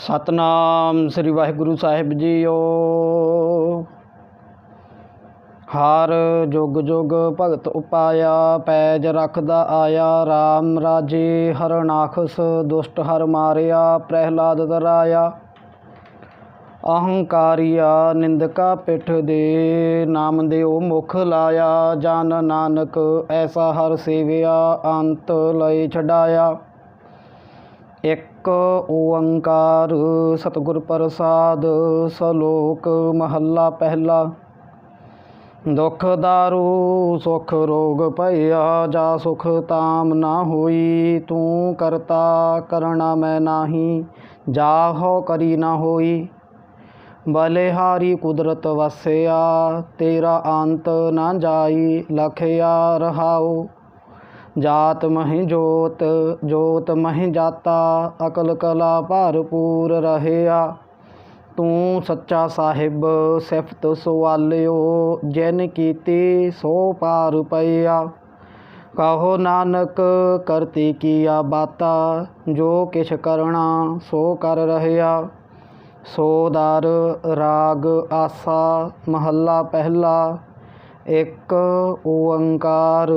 सतनाम श्री वाहिगुरु साहिब जीओ। हार जुग जुग भगत उपाया, पैज रखदा आया राम राजे। हरनाखस दुष्ट हर मारिया, प्रहलाद तराया। अहंकारिया निंदका पिठ दे, नाम देओ मुख लाया। जान नानक ऐसा हर सेविया, अंत लय छडाया। एक ओंकार सतगुर प्रसाद, सलोक महला पहला। दुख दारू सुख रोग पया, जा सुख ताम ना होई। तू करता करना मैं नाही, जा हो करी ना होई। बलिहारी कुदरत वसया, तेरा अंत ना जाई। लखया रहाओ जात महि जोत, जोत महि जाता। अकल कला भरपूर रहया, तू सच्चा साहिब सिफत सवालियो। जिन कीती सो पार पया, कहो नानक करती किया बाता। जो किछ करना सो कर रहया। सोदार राग आसा महला पहला। एक ओंकार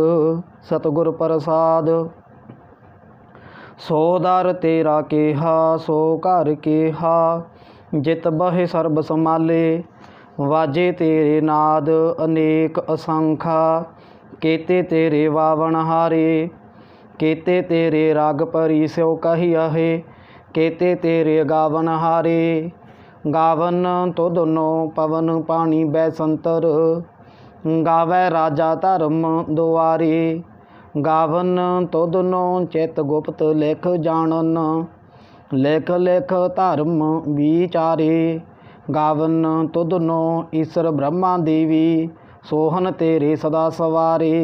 सतगुर प्रसाद। सो दर तेरा केहा, सो घर केहा। जित बहे सर्ब समाले, वाजे तेरे नाद अनेक असंखा। केते तेरे वावन हारे, केते तेरे राग परी स्यो कहिया है। केते तेरे गावन हारे, गावन तो दोनों पवन पानी बैसंतर। गावै राजा धर्म दुआरे, गावन तो दोनों चित गुप्त लिख जानन। लिख लिख धर्म विचारे, गावन तो दोनों ईश्वर ब्रह्मा देवी। सोहन तेरे सदा सवारे,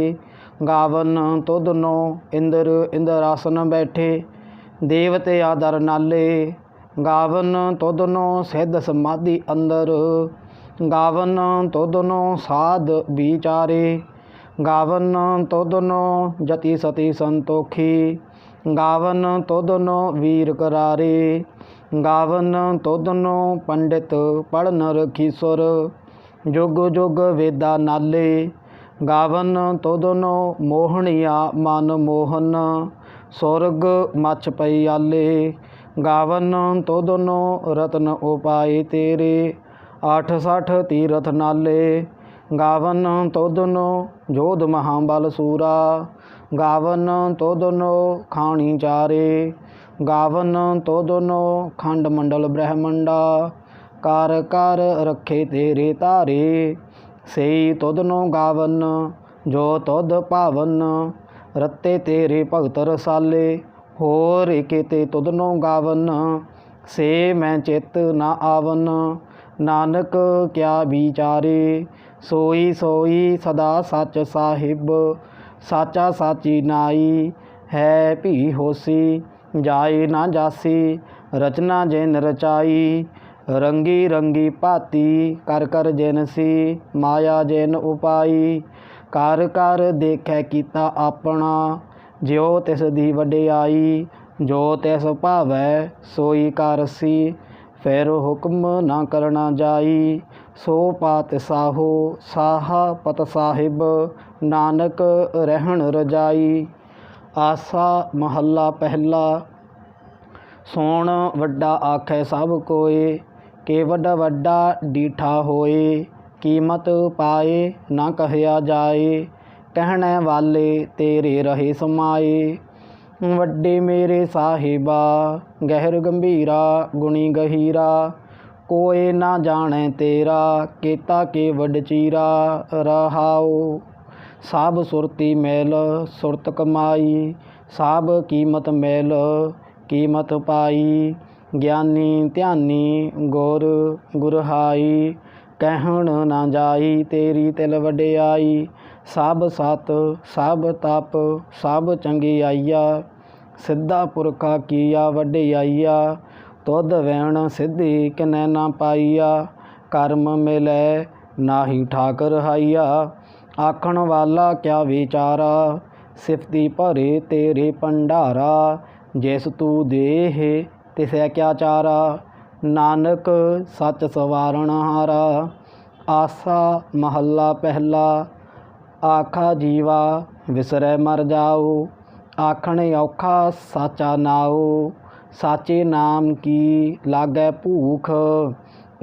गावन तो दोनों इंद्र इंद्रासन बैठे। देवते आदर नाले, गावन तो दोनों सिद्ध समाधि अंदर। गावन तो दोनों साध विचारे, गावन तो दोनों जति सती संतोखी। गावन तो दोनों वीर करारे, गावन तो दोनों पंडित पढ़न रखीसुर। जुग जुग वेदा नाले, गावन तो दोनों मोहनिया मन मोहन। स्वर्ग मछ पयाले, गावन तो दोनों रत्न उपाय तेरे। 68 तीरथ नाले, गावन तो दोनों जोध महाबल सूरा। गावन तो दोनों खानी चारे, गावन तो दोनों खंड मंडल ब्रह्मंडा। कार कार रखे तेरे तारे, सेई तुदनो गावन जो तुद पावन। रत्ते तेरे भगत रसाले, होर केते तुदनो गावन। से मैं चित ना आवन, नानक क्या विचारे। सोई सोई सदा सच साहिब, साचा साची नाई। है भी होसी जाए ना जासी, रचना जिन रचाई। रंगी रंगी भाती कर कर जिनसी, माया जिन उपाई। कर कर देखे कीता अपना, ज्यो तिस दी वडियाई। जो तिस भावै सोई करसी, फिर हुक्म ना करना जाई। सो पात साहो साहा पत साहिब, नानक रहन रजाई। आसा महला पहला। सोण वड्डा आखै सब कोय, के वड्डा वड्डा डीठा होए। कीमत पाए ना कहया जाए, कहने वाले तेरे रहे समाए। वड्डे मेरे साहिबा गहर गंभीरा, गुणी गहीरा। कोई ना जाने तेरा, केता के वड चीरा। रहाओ सब सुरती मैल सुरत कमाई, सब कीमत मैल कीमत पाई। ज्ञानी ध्यानी गुर गुरहाई, कहण ना जाई तेरी तिल वडियाई। सब सत सब तप सब चंगियाइया, सिद्धा पुरखा किया वडियाइया। तुद वैण सिद्धि किनै ना पाइया, कर्म मिलै नाही ठाक रहाइया। आखण वाला क्या विचारा, सिफती भरे तेरे भंडारा। जिस तू देह तिसै क्या चारा, नानक सच सवारण हारा। आसा महला पहला। आखा जीवा विसरै मर जाओ। आखण औखा साचा नाओ। साचे नाम की लागै भूख।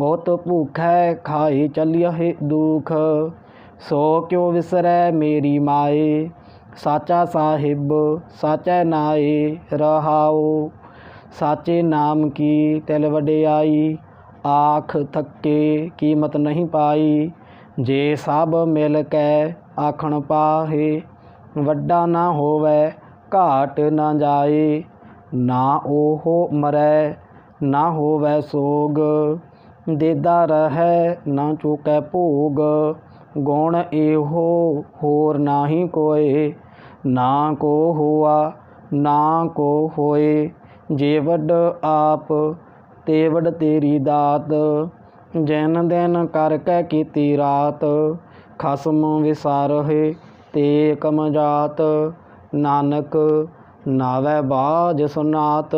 ओत भूखै खाए चलिए दुख। सो क्यों विसरै मेरी माए। साचा साहिब साचै नाए रहाओ। साचे नाम की तिल वडियाई। आख थके कीमत नहीं पाई। जे सब मिल कै आखण पाहे। वड्डा ना होवै घाट ना जाए। ना ओहो मरै ना होवै सोग। देदा रहै ना चूकै भोग। गुण एहो होर नाही कोय। ना को हुआ ना को होए। जे वड आप ते वड तेरी दात। जैन दिन करकै कीती रात। खसम विसारहे ते कम जात। नानक नावै बाज सुनात।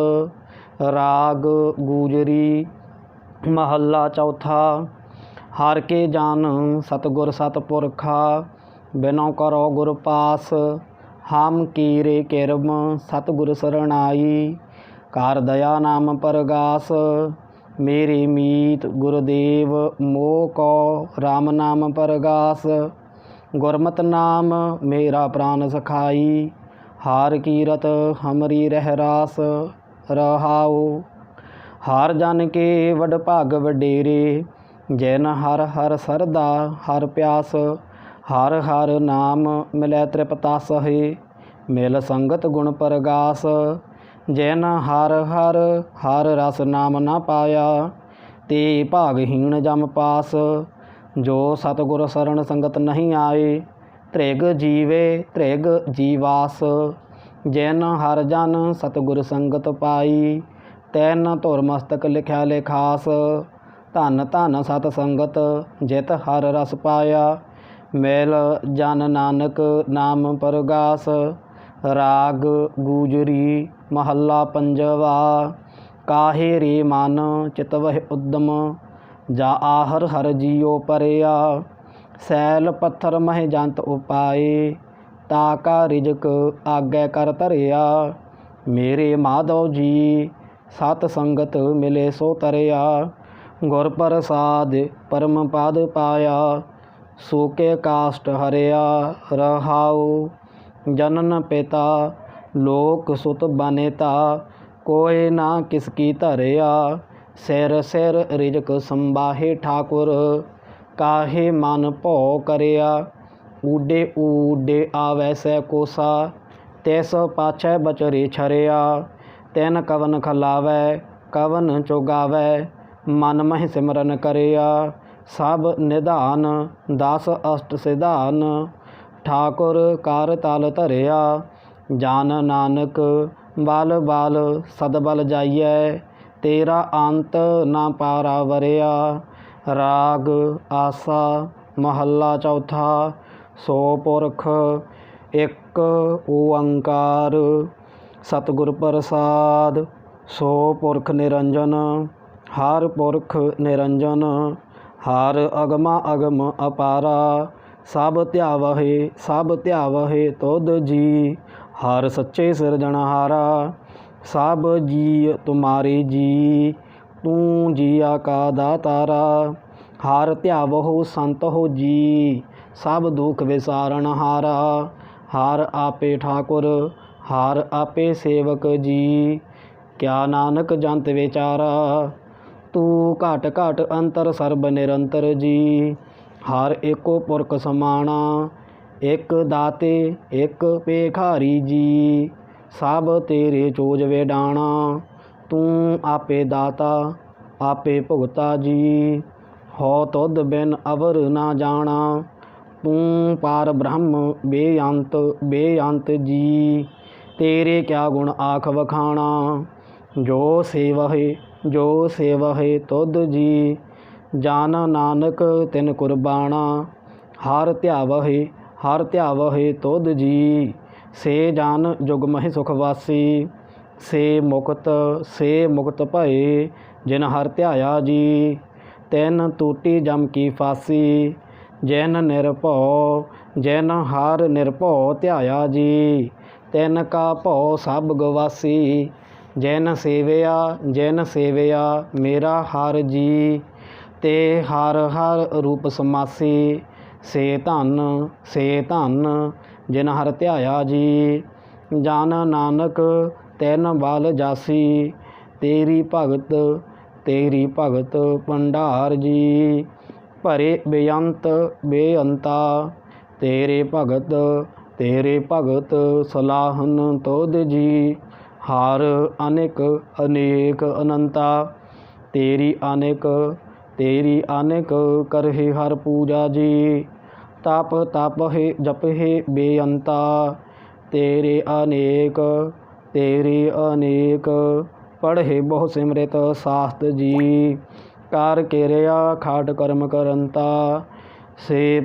राग गूजरी महला चौथा। हर के जान सतगुर सतपुरखा। बिनो करो गुर पास। हम कीरे किरम सतगुर सरणाई। कार दया नाम परगास। मेरे मीत गुरुदेव मोह को राम नाम परगास। गुरमत नाम मेरा प्राण सखाई। हार कीरत हमरी रहरास रहाओ। हार जन के वड भाग वडेरे। जैन हर हर सरदा हर प्यास। हर हर नाम मिलै तृपतास है। मिल संगत गुण परगास। जैन हर हर हर रस नाम ना पाया। ते भागहीन जम पास। जो सतगुर शरण संगत नहीं आए। त्रिग जीवे त्रिग जीवास। जैन हर जन सतगुर संगत पाई। तैन धुर मस्तक लिखा लिखास। धन धन सत संगत जित हर रस पाया। मिल जन नानक नाम परगास। राग गूजरी महला पंजवा। काहे रे मन चितवह उद्दम। जा आहर हर जियो परया। सैल पत्थर मह जंत उपाए। ताका रिजक आगे कर धरिया। मेरे माधव जी सत संगत मिले सो तरया। गुर प्रसाद परम पद पाया। सूके काष्ट हरिया रहाओ। जनन पिता लोक सुत बनेता। कोय ना किसकी धरिया। सिर सिर रिजक संबाहे ठाकुर। काहे मन भौ करिया। ऊडे ऊडे आवै सै कोसा। तिस पाछै बचरे छरिया। तिन कवन खलावै कवन चुगावै। मन मह सिमरन करिया। सब निधान दस अष्ट सिधान। ठाकुर कार तल धरिया। जान नानक बल बल सदबल जाइयै। तेरा अंत ना पारा वरिया। राग आसा महला चौथा। सो पुरख एक ओंकार। सतगुर प्रसाद सो पुरख निरंजन। हर पुरख निरंजन। हर अगमा अगम अपारा। सब ध्यावहे तुध जी। हर सच्चे सिरजनहारा। सब जी तुम्हारे जी। तू जिया का दातारा। हर ध्यावहो संत हो जी। सब दुख विसारण हारा। हर आपे ठाकुर हर आपे सेवक जी। क्या नानक जंत विचारा। तू घट घट अंतर सर्ब निरंतर जी। हर एको पुरख समाना। एक दाते एक पेखारी जी। सब तेरे चोज वेडाणा। तू आपे दाता आपे भुगता जी। हो तुध बिन अवर ना जाना। तू पार ब्रह्म बेअंत जी। तेरे क्या गुण आख वखाणा। जो सेवहे तुध जी। जान नानक तिन कुर्बाना। हर ध्यावहे तुध जी। से जान जुग महि सुख वासी। से मुक्त भए जिन हर ध्याया जी। तैन टूटी जम की फांसी जैन हर निरभौ ध्याया जी। तैन का भौ सब गवासी जैन सेवया मेरा हर जी। ते हर हर रूप समासी से धन जिन हर ध्याया जी। जान नानक तैन बाल जासी तेरी भगत भंडार जी। भरे बेअंता तेरे भगत सलाहन तोद जी। हार अनेक अनंता तेरी अनेक करहे हर पूजा जी। तप है जप है बेअंता तेरे अनेक पढ़े बहु सिमृत शास्त्र जी। कार केरिया खाट कर्म करंता से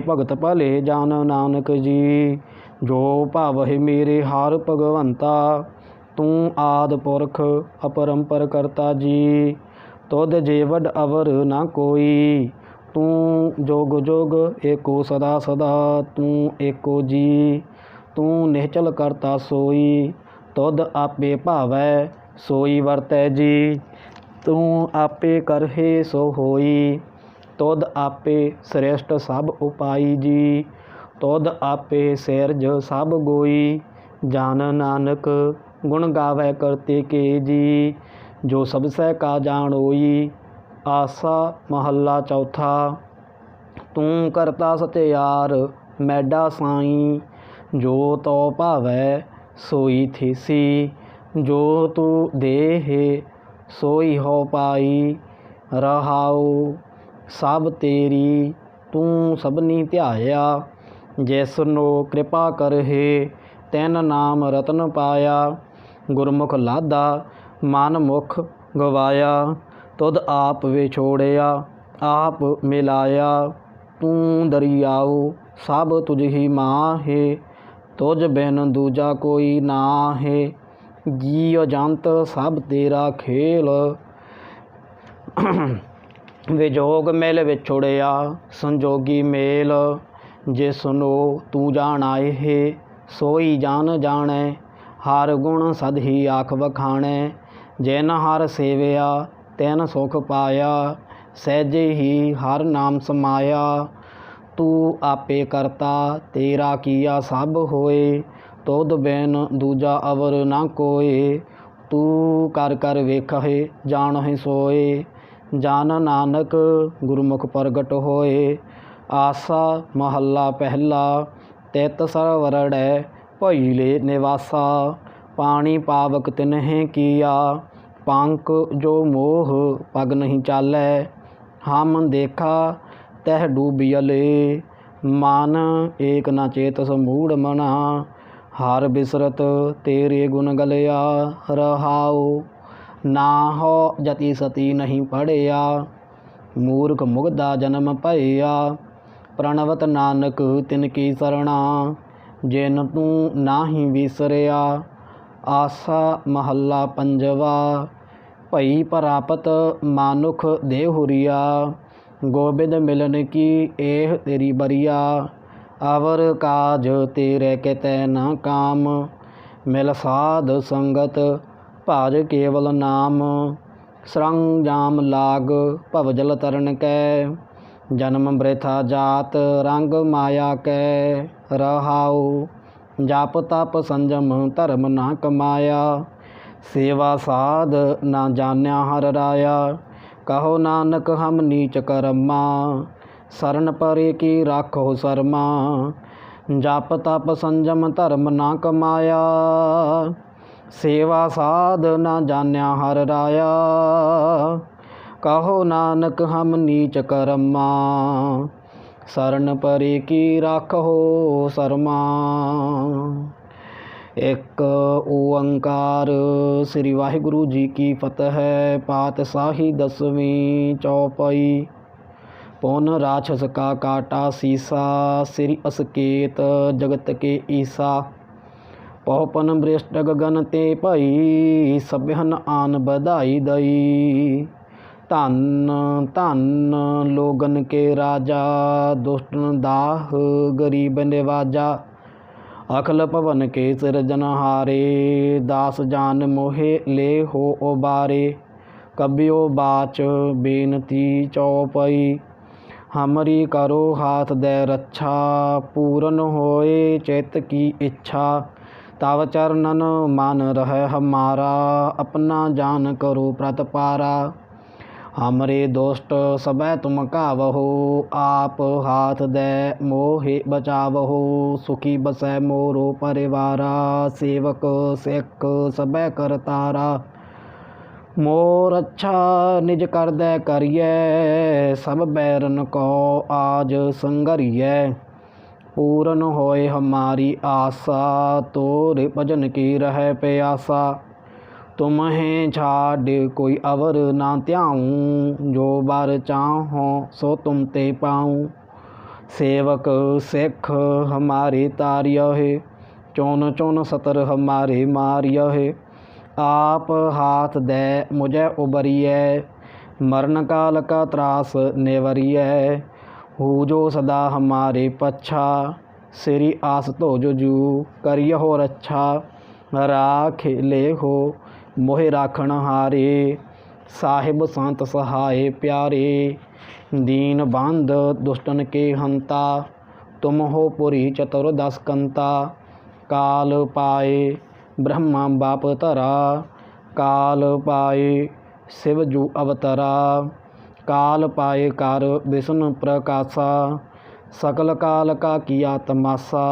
भगत भले जान नानक जी। जो भावहि मेरे हार भगवंता तू आद पुरख अपरंपर करता जी। तुद जे वड अवर ना कोई तू जोग एको सदा तू एको जी। तू निश्चल करता सोई तुद आपे भावै सोई वरतै जी। तू आपे करहे सो होई तुद आपे श्रेष्ठ सब उपाई जी। तुद आपे सिरज सब गोई जान नानक गुण गावै करते के जी। जो सब सह का जानोई आसा महला चौथा। तू करता सत्यार मैडा साई जो तो भावै सोई थेसी। जो तू देह सोई हो पाई रहाओ सब तेरी तू सबनी ध्याया। जैसनो कृपा करहे तैन नाम रतन पाया। गुरमुख लादा मन मुख गवाया तुद आप विछोड़िया आप मिलाया। तू दरियाओ सब तुझ ही माहे तुझ बिन दूजा कोई नाहे। जीव जंत सब तेरा खेल विजोग मिल विछुड़िया संजोगी मेल। जिसनो तू जानाए है सोई जाने हर गुण सद ही आख बखाणे। जिन हर सेवया तैन सुख पाया सहजे ही हर नाम समाया। तू आपे करता तेरा किया सब होए तुद बिन दूजा अवर ना कोए। तू कर वेखहे जानहि सोए जान नानक गुरमुख प्रगट होए। आसा महला पहला तित सरवरड़ै भईले निवासा। पानी पावक तिन्हें किया पंक जो मोह पग नहीं चालै। हम देखा तह डूबियले मन एक न चेतस मूढ़ मना। हर बिसरत तेरे गुण गलया रहाओ ना हो जति सती नहीं पढ़िया। मूर्ख मुग्धा जन्म भैया प्रणवत नानक तिनकी सरणा। जिन तू नाही विसरिया आसा महला पंजवा। भई प्रापत मानुख देहुरिया गोबिंद मिलन की एह तेरी बरिया। अवर काज तेरे कितै न काम मिल साध संगत भाज केवल नाम। सरंजाम लाग भवजल तरन कै जन्म वृथा जात रंग माया कै। रहाओ जाप तप संजम धर्म ना कमाया। सेवा साध ना जान्या हर राया। कहो नानक हम नीच करमा शरण परे की राखो शर्मा। जाप तप संजम धर्म ना कमाया सेवा साध ना जान्या हर राया। कहो नानक हम नीच करमा शरण परे की राखो शर्मा। एक ओंकार। श्री वाहिगुरु जी की फतह। पातशाही 10वीं चौपाई। पौन राक्षस का काटा सीसा श्री असकेत जगत के ईसा। पहुपन बृष्ट गगन ते भई, सभ्यन आन बधाई दई। धन धन लोगन के राजा, दुष्टन दाह गरीब निवाजा। अखिल पवन के सिरजनहारे, दास जान मोहे ले हो उबारे। कबियो बाच बेनती चौपई, हमरी करो हाथ दे रक्षा। पूरन होए चित की इच्छा, तव चरणन मान रहे हमारा। अपना जान करो प्रतपारा, हमरे दोस्त सबै तुम कावहो। आप हाथ दे मोहे बचावहो, सुखी बसै मोरो परिवारा। सेवक सिख सबै करतारा, मोर अच्छा निज कर दे करिए। सब बैरन को आज संगरिए, पूरन होए हमारी आशा। तोरे भजन की रहे प्यासा, तुम्हें छाड़ कोई अवर ना त्याऊँ। जो बार चाहो सो तुम ते पाऊँ। सेवक सिख हमारे तारिय है, चौन चौन सतर हमारे मारिय है। आप हाथ दे मुझे उबरिए, मरण काल का त्रास नेवरिय। हो जो सदा हमारे पच्छा, श्री आस तो जो करिय हो रक्षा। राख ले हो मोहे राखण हारे, साहिब संत सहाय प्यारे। दीन बांध दुष्टन के हंता, तुम हो पुरी चतुर्दश कंता। काल पाए ब्रह्मा बाप तरा, काल पाए शिव जू अवतरा। काल पाए कार विष्णु प्रकाशा, सकल काल का किया तमाशा।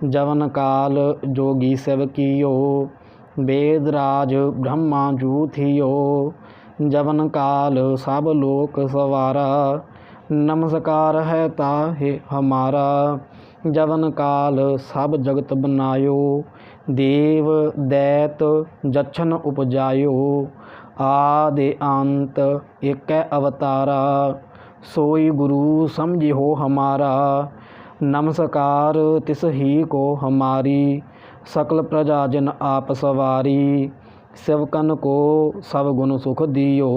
जवन काल जोगी शिव कियो, वेदराज ब्रह्मा जू थियो। जवन काल सब लोक सवारा, नमस्कार है ताहे हमारा। जवन काल सब जगत बनायो, देव दैत जच्छन उपजायो। आदि अंत एक अवतारा, सोई गुरु समझी हो हमारा। नमस्कार तिस ही को हमारी, सकल प्रजा जन आप सवारी। सेवकन को सब गुण सुख दियो,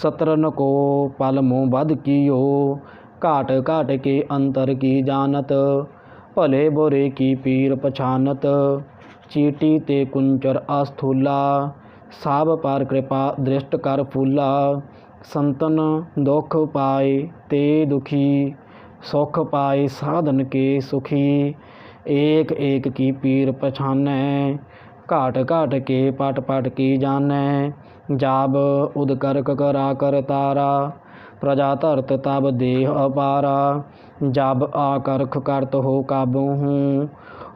सत्रन को पल मोह बद कियो। घाट घाट के अंतर की जानत, भले बुरे की पीर पछानत। चीटी ते कुंचर अस्थूला, सब पर कृपा दृष्ट कर फूला। संतन दुख पाए ते दुखी, सुख पाए साधन के सुखी। एक एक की पीर पछानै, घाट घाट के पट पट की जानै। जाब उदकर करा कर तारा, प्रजा धरत तब देह अपारा। जब आकर्ख करत हो काबू हूँ,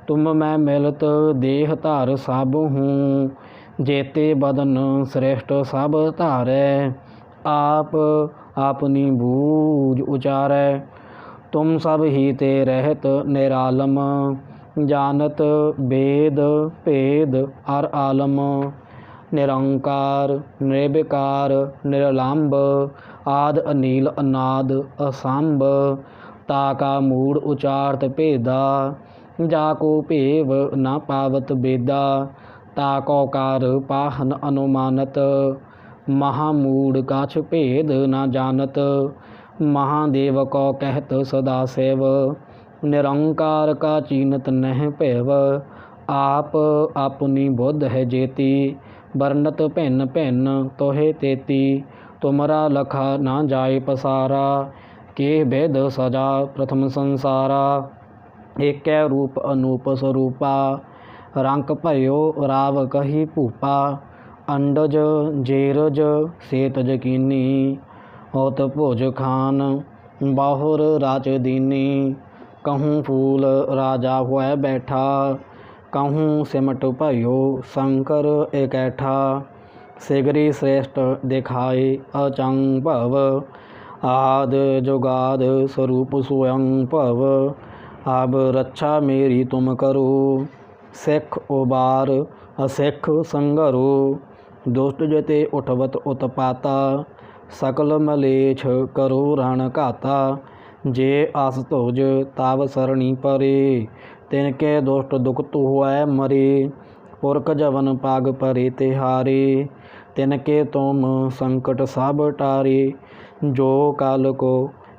तुम मैं मिलत देह धार सब हूँ। जेते बदन श्रेष्ठ सब धारै, आप अपनी बूझ उचारै। तुम सब ही ते रहत निरालम, जानत वेद भेद हर आलम। निरंकार निर्विकार निरलंब, आद अनील अनाद असंभ। ताका मूड उचारत भेदा, जाको भेव न पावत बेदा। ताको कार पाहन अनुमानत, महामूड कछ भेद न जानत। महादेव को कहत सदा सेव, निरंकार का चीनत नह पैव। आप अपनी बुद्ध है जेती, वर्णत भिन्न भिन्न तोहे तेती। तुमरा लखा ना जाए पसारा, के वेद सजा प्रथम संसारा। एक रूप अनूप स्वरूपा, रंक भयो राव कही भूपा। अंडज जेरज सेतज कीनी, होत भोज खान बाहुर राज दीनी। कहूँ फूल राजा हुआ बैठा, कहूँ सिमट भयो शंकर इकैठा। सिगरी श्रेष्ठ दिखाए अचंग भव, आद जुगाद स्वरूप स्वयं भव। अब रक्षा मेरी तुम करो, सिख उबार असिख संगरो। दुष्ट जते उठवत उत्पाता, सकल मलेच्छ करो रण घाता। जे आस तुझ ताव सरणी परे, तिनके दुष्ट दुखत हुए मरे। पुरख जवन पाग परे तिहारे, तिनके तुम संकट सब टारे। जो काल को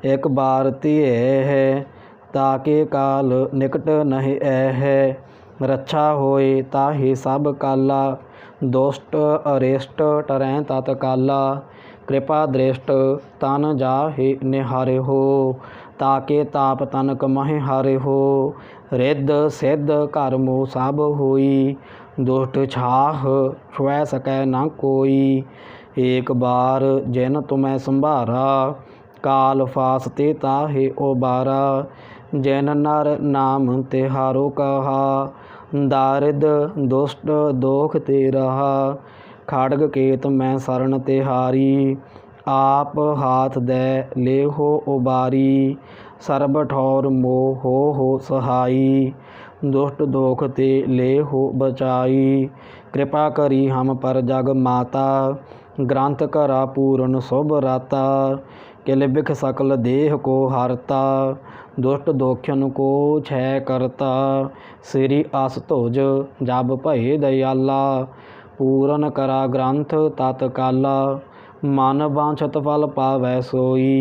एक बार तिए है, ताके काल निकट नहीं है। रक्षा होए ताहि सब काला, दुष्ट अरिष्ट टरैं तत्काला। कृपा दृष्ट तन जाहि निहारे हो, ताके ताप तनक महि हारे हो। रिद्ध सिद्ध कर्मो सब होई, दुष्ट छाह छुए सकै न कोई। एक बार जिन तुम्हें संभारा, काल फास ते ताहि उबारा। जिन नर नाम तिहारो कहा, दारिद दुष्ट दोख ते रहा। खड़ग केत मैं शरण तिहारी, आप हाथ दे ले हो उबारी। सर्ब ठौर मोह हो सहाई, दुष्ट दोख ते ले हो बचाई। कृपा करी हम पर जग माता, ग्रंथ करा पूरन शुभ राता। किल बिख सकल देह को हरता, दुष्ट दोखन को छय करता। श्री आस तुज जब भय दयाला, पूरन करा ग्रंथ तत्काला। मन वांछत फल पावै सोई,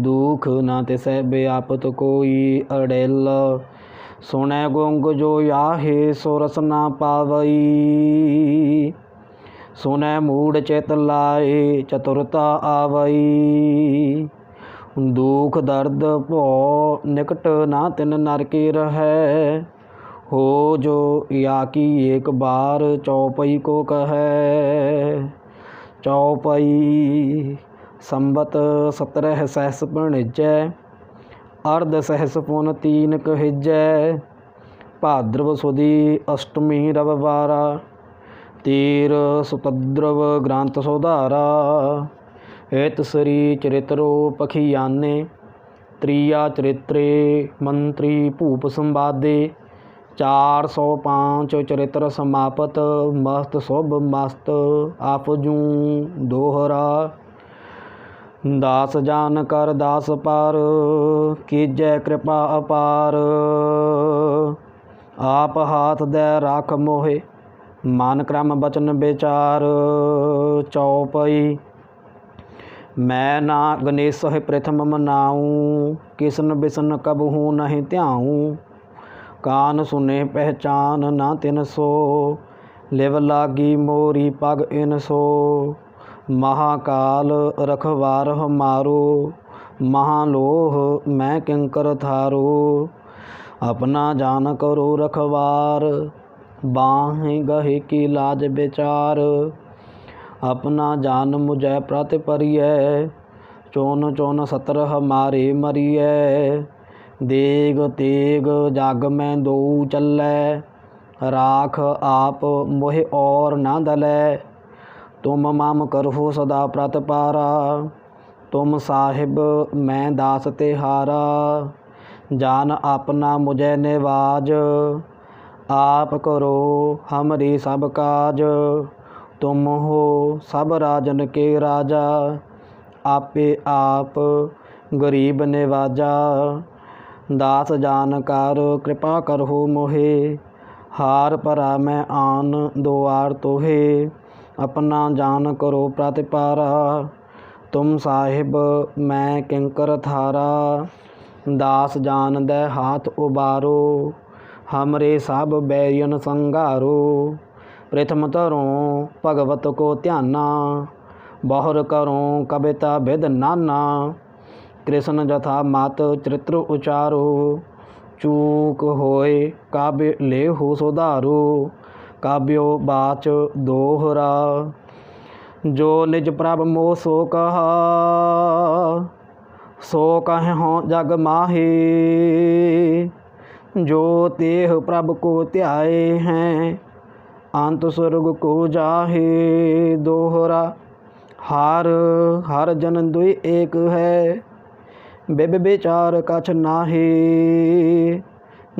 दुख न तिसै व्यापत कोई। अड़ेल सुनै गुंग जो याहे, सो रस न पावई। सुनै मूढ़ चित लाए, चतुरता आवई। दुख दर्द भौ निकट ना तिन नर के रहै। हो जो या की एक बार चौपई को कहै। चौपई संबत 17 सहस भणिजै, अर्ध सहस पुन 3 कहिजै। भाद्रव सुदी अष्टमी रविवारा, तीर सुतद्रव ग्रंथ सुधारा। हित श्री चरित्रो पखियाने, त्रिया चरित्रे मंत्री भूप संवादे। 405 चरित्र समापत, मस्त शुभ मस्त आपजू दोहरा। दास जान कर दास पार, कीजै कृपा अपार। आप हाथ दे राख मोहे, मान क्रम बचन विचार। चौपई मैं ना गणेश है प्रथम मनाऊँ, किसन बिसन कबहू नहीं त्याऊँ। कान सुने पहचान ना तिन सो, लिव लागी मोरी पग इन सो। महाकाल रखवार हमारो, महालोह मैं किंकर थारो। अपना जान करो रखवार, बाहें गहे की लाज विचार। अपना जान मुझे प्रति परिय, चोन चोन 17 हमारे मरिय। देग तेग जग में दो चलै, राख आप मोहे और न दलै। तुम मम करहो सदा प्रतिपारा, तुम साहिब मैं दास तिहारा। जान अपना मुझे निवाज, आप करो हमरी सब काज। तुम हो सब राजन के राजा, आपे आप गरीब निवाजा। दास जानकार कृपा करहो मोहे, हार परा मैं आन दुआर तोहे। अपना जान करो प्रतिपारा, तुम साहिब मैं किंकर थारा। दास जान दे हाथ उबारो, हमरे सब बैरियन संगारो। प्रथम तरों भगवत को ध्याना, बहुर करों कविता विद नाना। कृष्ण जथा मात चरित्र उचारो, चूक होए काव्य ले हो सुधारो। काव्यो बाच दोहरा, जो निज प्रभ मोह सो कहा। सो कह हों जग माहे, जो तेह प्रभ को त्याए हैं। अंत स्वर्ग को जाहे दोहरा, हर हर जन दुई एक है। बिब विचार कछ नाहे,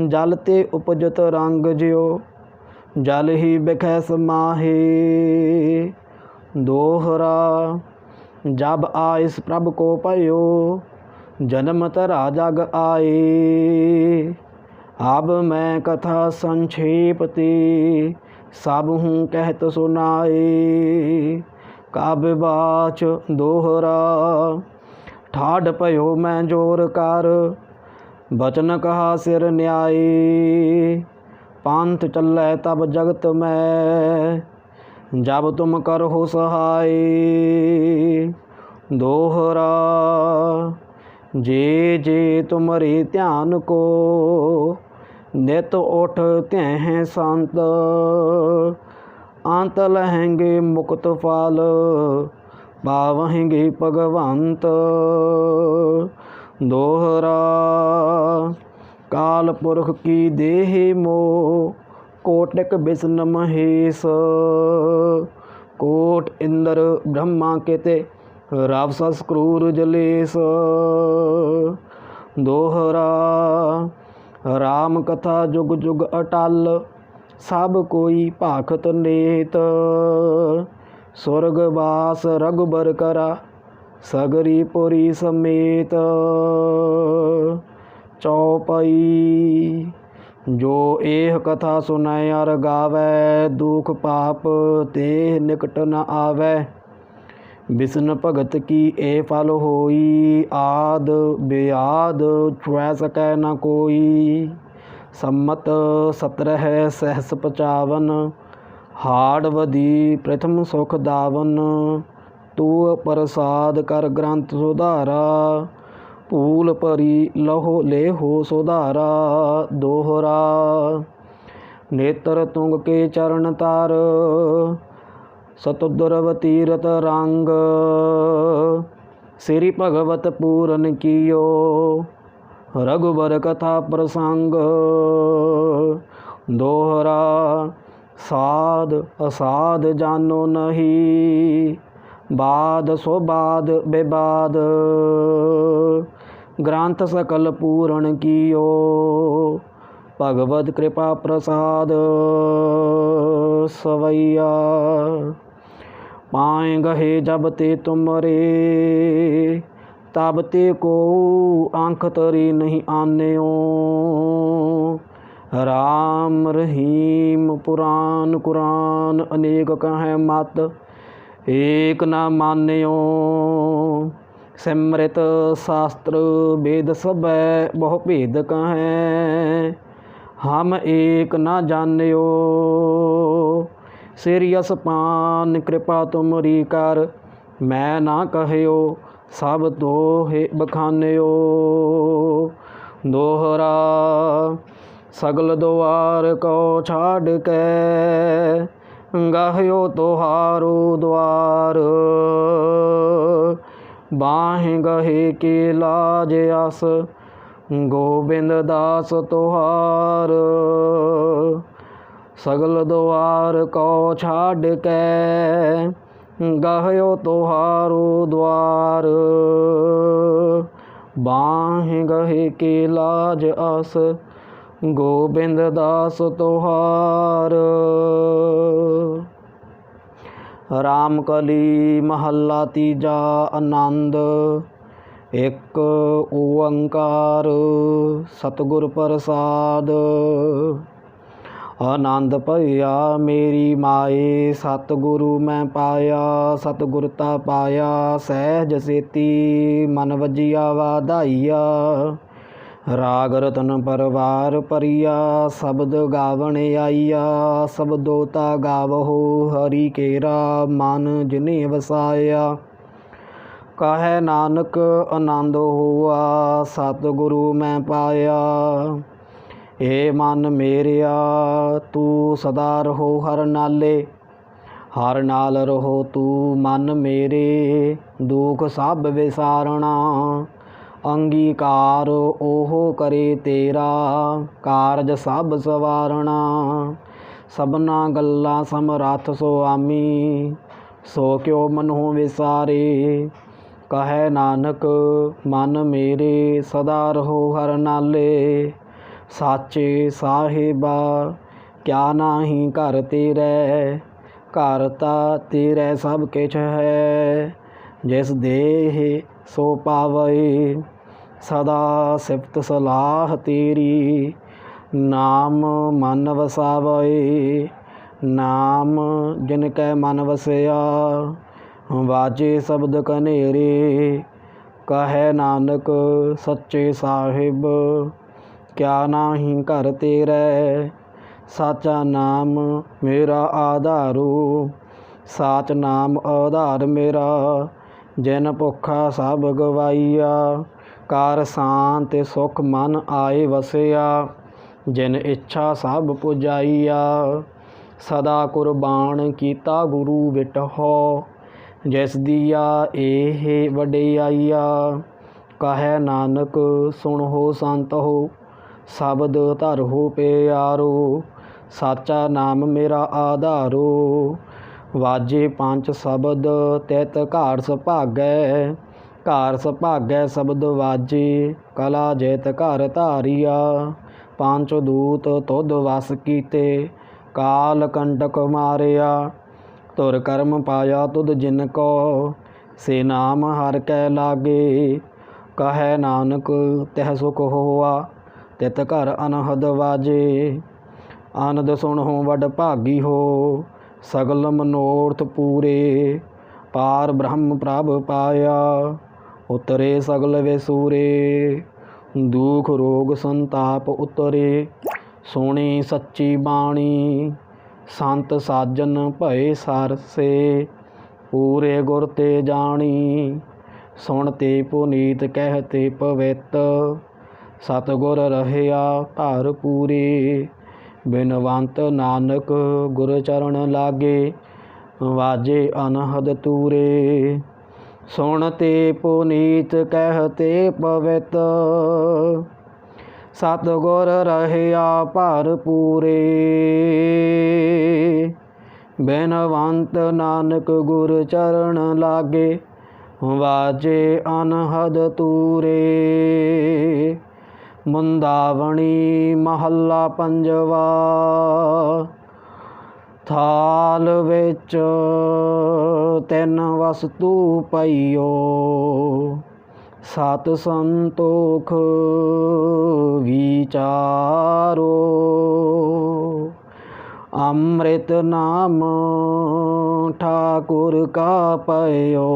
जल ते उपजत रंग ज्यो, जल ही बिखै समाहे। दोहरा जब आइस प्रभ को पयो, जन्म तरा जग आए। अब मैं कथा संक्षेप ते सब हूँ कहत सुनाए। काव्य बाच दोहरा ठाड पयो मैं जोर कर, बचन कहा सिर न्याय। पंथ चलै तब जगत में, जब तुम करहो सहाय। दोहरा जे जे तुमरे ध्यान को, नित उठ त्यह संत। अंत लहेंगे मुक्त फल, पावहेंगे भगवंत। दोहरा काल पुरख की देह मोह, कोटिक विष्णु महेश। कोट इंद्र ब्रह्मा केते, रावसस क्रूर जलेश। दोहरा राम कथा जुग जुग अटल, सब कोई भाखत नेत। स्वर्गवास रघुबर करा, सगरी पुरी समेत। चौपाई जो एह कथा सुनाय अर गावै, दुख पाप ते निकट न आवै। विष्णु भगत की ए फल होई, आद बेआद छुए सकै न कोई। सम्मत 17 सहस 55, हाड़वदी प्रथम सुख दावन। तू प्रसाद कर ग्रंथ सुधारा, भूल परी लहो लेहो सुधारा। दोहरा नेत्र तुंग के चरण तार, सतुद्रव तीरथ रंग। श्री भगवत पूरन कियो, रघुबर कथा प्रसंग। दोहरा साध असाध जानो नहीं, बाद सो बाद विवाद। ग्रंथ सकल पूरण कियो, भगवत कृपा प्रसाद। सवैया पाए गहे जब ते तुमरे, तब ते को आंख तरी नहीं आन्यो। राम रहीम पुराण कुरान, अनेक कहें मत एक न मान्यो। सिमृत शास्त्र वेद सब बहु भेद कहें, हम एक न जान्यो। सिरियस पान कृपा तुमरी कर, मैं ना कहयो सब तो है बखान्यो। दोहरा सगल द्वार को छाड़ के, गाह्यो तोहारो द्वार। बाहें गहे के लाज आस, गोविंद दास तोहार। सगल द्वार को छाड़ के, गाह्यो तोहारो द्वार। बाहें गहे के लाज आस, गोविंद दास तोहार। रामकली महला तीजा आनंद। एक ओंकार सतगुर प्रसाद। आनंद भया मेरी माए, सतगुरु मैं पाया। सतगुरता पाया सहज सेती, मन वजिया वाधाइया। राग रतन परवार परिया, शब्द गावण आइया। शब्दोता गावहो हरि केरा, मन जिने वसाया। कहे नानक आनंद हुआ, सतगुरु मैं पाया। ए मन मेरिया तू सदा रहो हर नाले, हर नाल रहो तू मन मेरे। दुख सब विसारना, अंगीकार ओहो करे तेरा। कारज सब सवारना, सबना गल्ला समरथ सुआमी। सो क्यों मनो विसारे, कहे नानक मन मेरे। सदा रहो हर नाले, साचे साहिबा क्या नाही घर तेरे। घर ता तेरे सब किछ है, जिस देह सो पावे। सदा सिफत सलाह तेरी, नाम मन वसावै, नाम जिनकै मन वसया। वाजे शब्द कनेरे, कहे नानक सच्चे साहिब। क्या नाही घर तेरे, साचा नाम मेरा आधारो। साच नाम आधार मेरा, जिन भुखा सब गवाईया। कार शांत सुख मन आए वसिया, जिन इच्छा सब पुजाईया। सदा कुर्बान कीता गुरु विटहो, जिस दिया एह वडियाईया। कहे नानक सुनहो संत हो, शब्द धरहो प्यारो। साचा नाम मेरा आधारो, वाजे पंच शब्द तित घाट सुभागै। घार सुभागै शब्द वाजे, कला जित घर धारिया। पंच दूत तुध वस कीते, काल कंटक मारिया। तुर कर्म पाया तुध जिनको, से नाम हर कै लागे। कहे नानक तह सुख होआ, तित घर अनहद वाजे। आनंद सुनहो वड भागी हो, सगल मनोरथ पूरे। पार ब्रह्म प्रभ पाया, उतरे सगल विसूरे। दुख रोग संताप उतरे, सुनी सच्ची बाणी। संत साजन भय सरसे, पूरे गुर ते जानी। सुनते पुनीत कहते पवित, सतगुर रहया घर पूरे। बिनवंत नानक गुर चरण लागे, वाजे अनहद तूरे। सुनते पुनीत कहते पवित, सतगुर रहया भर पूरे। बिनवंत नानक गुर चरण लागे, वाजे अनहद तूरे। मुंदावणी महला पंजवा, थाल विच तिन वस्तु पईओ। सत संतोख विचारो, अमृत नाम ठाकुर का पयो।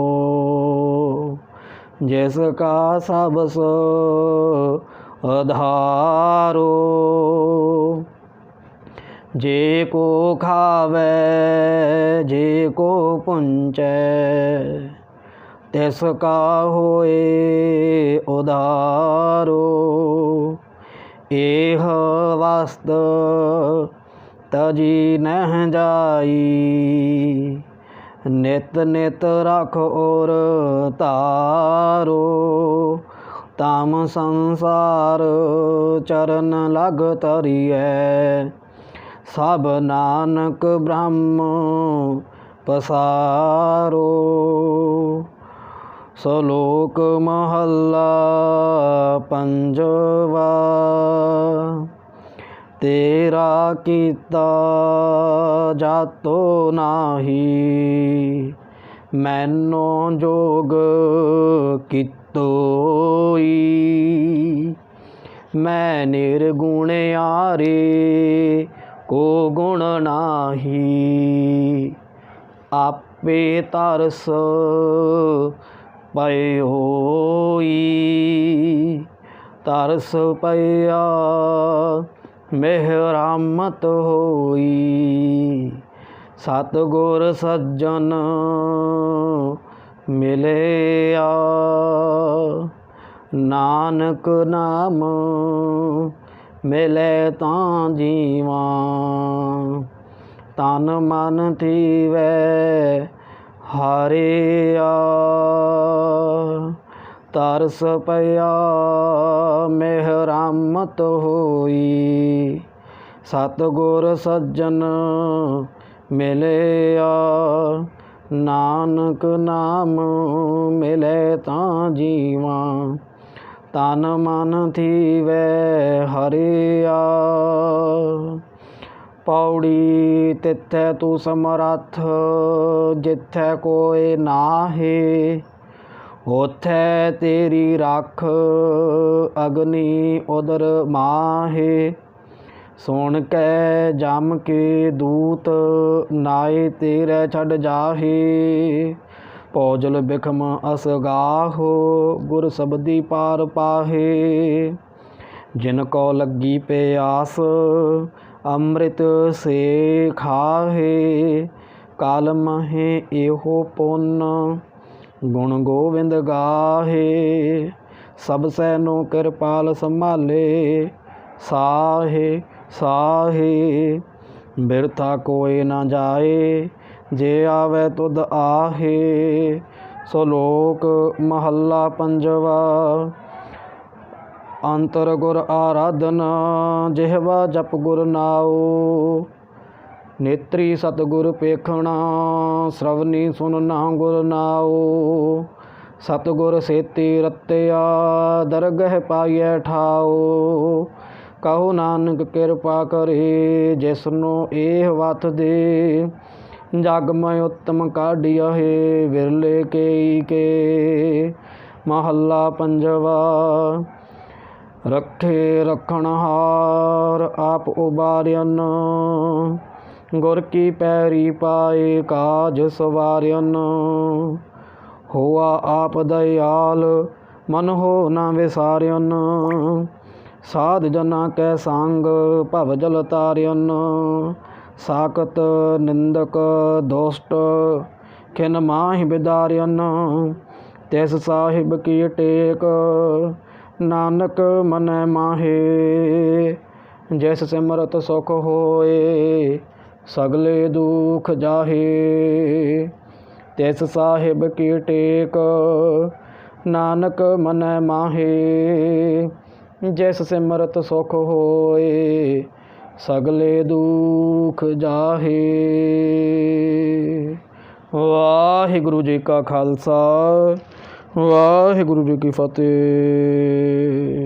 जिसका सबस आधारो, जे को खावे जे को पुंचै। तिसका होए उधारो, एह वस्त तजी नह जाई। नित नित रख और तारो, ताम संसार चरण लग तरिए। सब नानक ब्रह्म पसारो। श्लोक महला पंजवा, तेरा कीता जातो नाही। मैनो जोग कितोई, मैं निर्गुण आरे को गुण नाही। आपे तरस पयोई, तरस पया मेहरामत होई। सतगुर सज्जन मिलया, नानक नाम मिले तां जीवा। तन मन थीवै हारिया, तरस पया मेहरामत होई। सतगुर सज्जन मिलया, नानक नाम मिले तां जीवा। तन मन थीवै हरिया। पौड़ी तिथै तू समरथ, जिथै कोई नाहे। उथै तेरी रख, अग्नि उदर माहे। ਸੁਣ ਕੈ ਜਮ ਕੇ ਦੂਤ ਨਾਏ ਤੇਰੇ ਛੱਡ ਜਾਹੇ। ਭੋਜਲ ਬਿਖਮ ਅਸਗਾਹੋ ਗੁਰ ਸਬਦੀ ਪਾਰ ਪਾਹੇ। ਜਿਨ ਕੋ ਲੱਗੀ ਪਿਆਸ ਅੰਮ੍ਰਿਤ ਸੇ ਖਾਹੇ। ਕਾਲ ਮਹੇ ਇਹੋ ਪੁੰਨ ਗੁਣ ਗੋਬਿੰਦ ਗਾਹੇ। ਸਭ ਸੈਨੋ ਕਿਰਪਾਲ ਸੰਭਾਲੇ ਸਾਹੇ ਸਾਹੇ। ਬਿਰਥਾ ਕੋਇ ਨਾ ਜਾਏ ਜੇ ਆਵੇ ਤੁਧ ਆਹੇ। ਸ਼ਲੋਕ ਮਹੱਲਾ ਪੰਜਵਾ। ਅੰਤਰ ਗੁਰ ਆਰਾਧਨਾ ਜਿਹਵਾ ਜਪ ਗੁਰ ਨਾਉ। ਨੇਤਰੀ ਸਤਿਗੁਰ ਪੇਖਣਾ ਸ਼ਰਵਨੀ ਸੁਨਣਾ ਗੁਰ ਨਾਉ। ਸਤਿਗੁਰ ਸੇਤੀ ਰਤਿਆ ਦਰਗਹਿ ਪਾਈਐ ਠਾਉ। ਕਹੋ ਨਾਨਕ ਕਿਰਪਾ ਕਰੇ ਜਿਸਨੂੰ ਇਹ ਵਤ ਦੇ। ਜਗ ਮੈਂ ਉੱਤਮ ਕਾਢਿਆਹੇ ਵਿਰਲੇ ਕੇਈ ਕੇ। ਮਹੱਲਾ ਪੰਜਵਾ। ਰੱਖੇ ਰੱਖਣਹਾਰ ਆਪ ਉਬਾਰਿਅਨ ਗੁਰ ਕੀ ਪੈਰੀ ਪਾਏ ਕਾਜ ਸਵਾਰਿਅਨ। ਹੋਆ ਆਪ ਦਇਆਲ ਮਨ ਹੋ ਨਾ ਵਿਸਾਰਿਅਨ। ਸਾਧ ਜਨਾ ਕੈ ਸੰਗ ਭਵ ਜਲ ਤਾਰਿਅਨ। ਸਾਕਤ ਨਿੰਦਕ ਦੋਸਟ ਖਿਨ ਮਾਹਿ ਬਿਦਾਰਿਅਨ। ਤਿਸ ਸਾਹਿਬ ਕੀ ਟੇਕ ਨਾਨਕ ਮਨੈ ਮਾਹੇ। ਜਿਸ ਸਿਮਰਤ ਸੁਖ ਹੋਏ ਸਗਲੇ ਦੁਖ ਜਾਹੇ। ਤਿਸ ਸਾਹਿਬ ਕੀ ਟੇਕ ਨਾਨਕ ਮਨੈ ਮਾਹੇ। ਜਿਸ ਸਿਮਰਤ ਸੁਖ ਹੋਏ ਸਗਲੇ ਦੁਖ ਜਾਹੇ। ਵਾਹਿਗੁਰੂ ਜੀ ਕਾ ਖਾਲਸਾ ਵਾਹਿਗੁਰੂ ਜੀ ਕੀ ਫਤਿਹ।